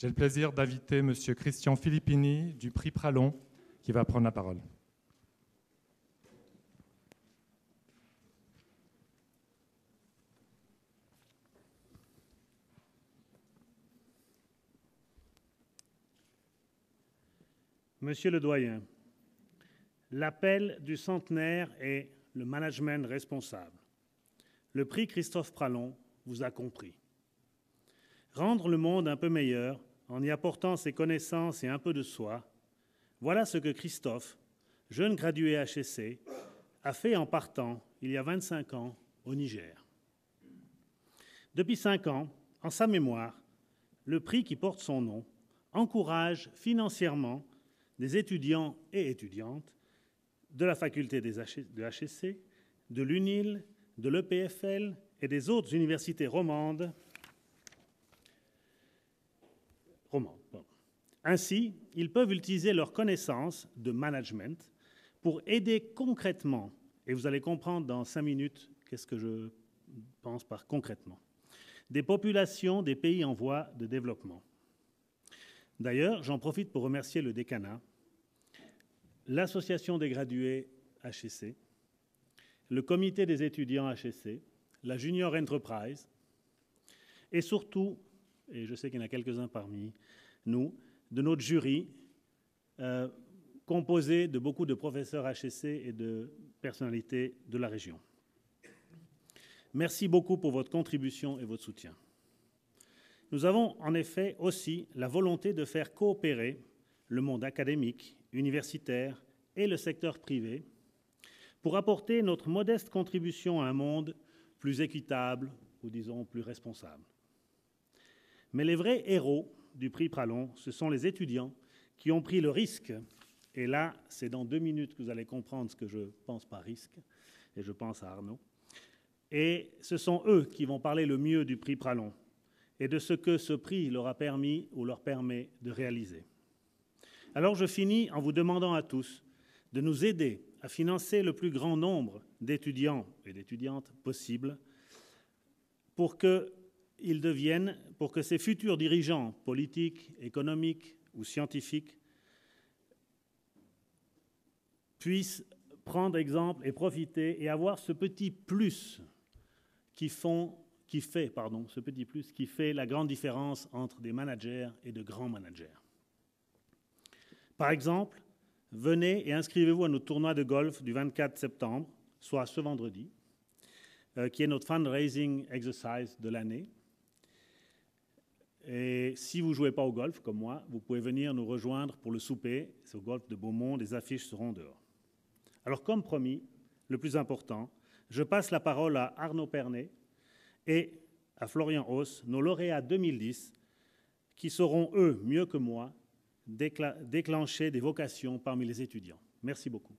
J'ai le plaisir d'inviter M. Christian Filippini du prix Pralon qui va prendre la parole. Monsieur le doyen, l'appel du centenaire est le management responsable. Le prix Christophe Pralon vous a compris. Rendre le monde un peu meilleur en y apportant ses connaissances et un peu de soi, voilà ce que Christophe, jeune gradué HEC, a fait en partant, il y a 25 ans, au Niger. Depuis 5 ans, en sa mémoire, le prix qui porte son nom encourage financièrement des étudiants et étudiantes de la faculté de HEC, de l'UNIL, de l'EPFL et des autres universités romandes. Ainsi, ils peuvent utiliser leurs connaissances de management pour aider concrètement, et vous allez comprendre dans 5 minutes qu'est-ce que je pense par concrètement, des populations des pays en voie de développement. D'ailleurs, j'en profite pour remercier le décanat, l'Association des gradués HEC, le comité des étudiants HEC, la Junior Enterprise, et surtout, et je sais qu'il y en a quelques-uns parmi nous, de notre jury, composé de beaucoup de professeurs HEC et de personnalités de la région. Merci beaucoup pour votre contribution et votre soutien. Nous avons en effet aussi la volonté de faire coopérer le monde académique, universitaire et le secteur privé pour apporter notre modeste contribution à un monde plus équitable ou disons plus responsable. Mais les vrais héros du prix Pralon, ce sont les étudiants qui ont pris le risque, et là c'est dans 2 minutes que vous allez comprendre ce que je pense par risque, et je pense à Arnaud, et ce sont eux qui vont parler le mieux du prix Pralon et de ce que ce prix leur a permis ou leur permet de réaliser. Alors je finis en vous demandant à tous de nous aider à financer le plus grand nombre d'étudiants et d'étudiantes possible pour que ces futurs dirigeants politiques, économiques ou scientifiques puissent prendre exemple et profiter et avoir ce petit plus qui fait la grande différence entre des managers et de grands managers. Par exemple, venez et inscrivez-vous à notre tournoi de golf du 24 septembre, soit ce vendredi, qui est notre fundraising exercise de l'année. Et si vous ne jouez pas au golf, comme moi, vous pouvez venir nous rejoindre pour le souper. C'est au golf de Beaumont, les affiches seront dehors. Alors, comme promis, le plus important, je passe la parole à Arnaud Pernet et à Florian Hauss, nos lauréats 2010, qui sauront, eux, mieux que moi, déclencher des vocations parmi les étudiants. Merci beaucoup.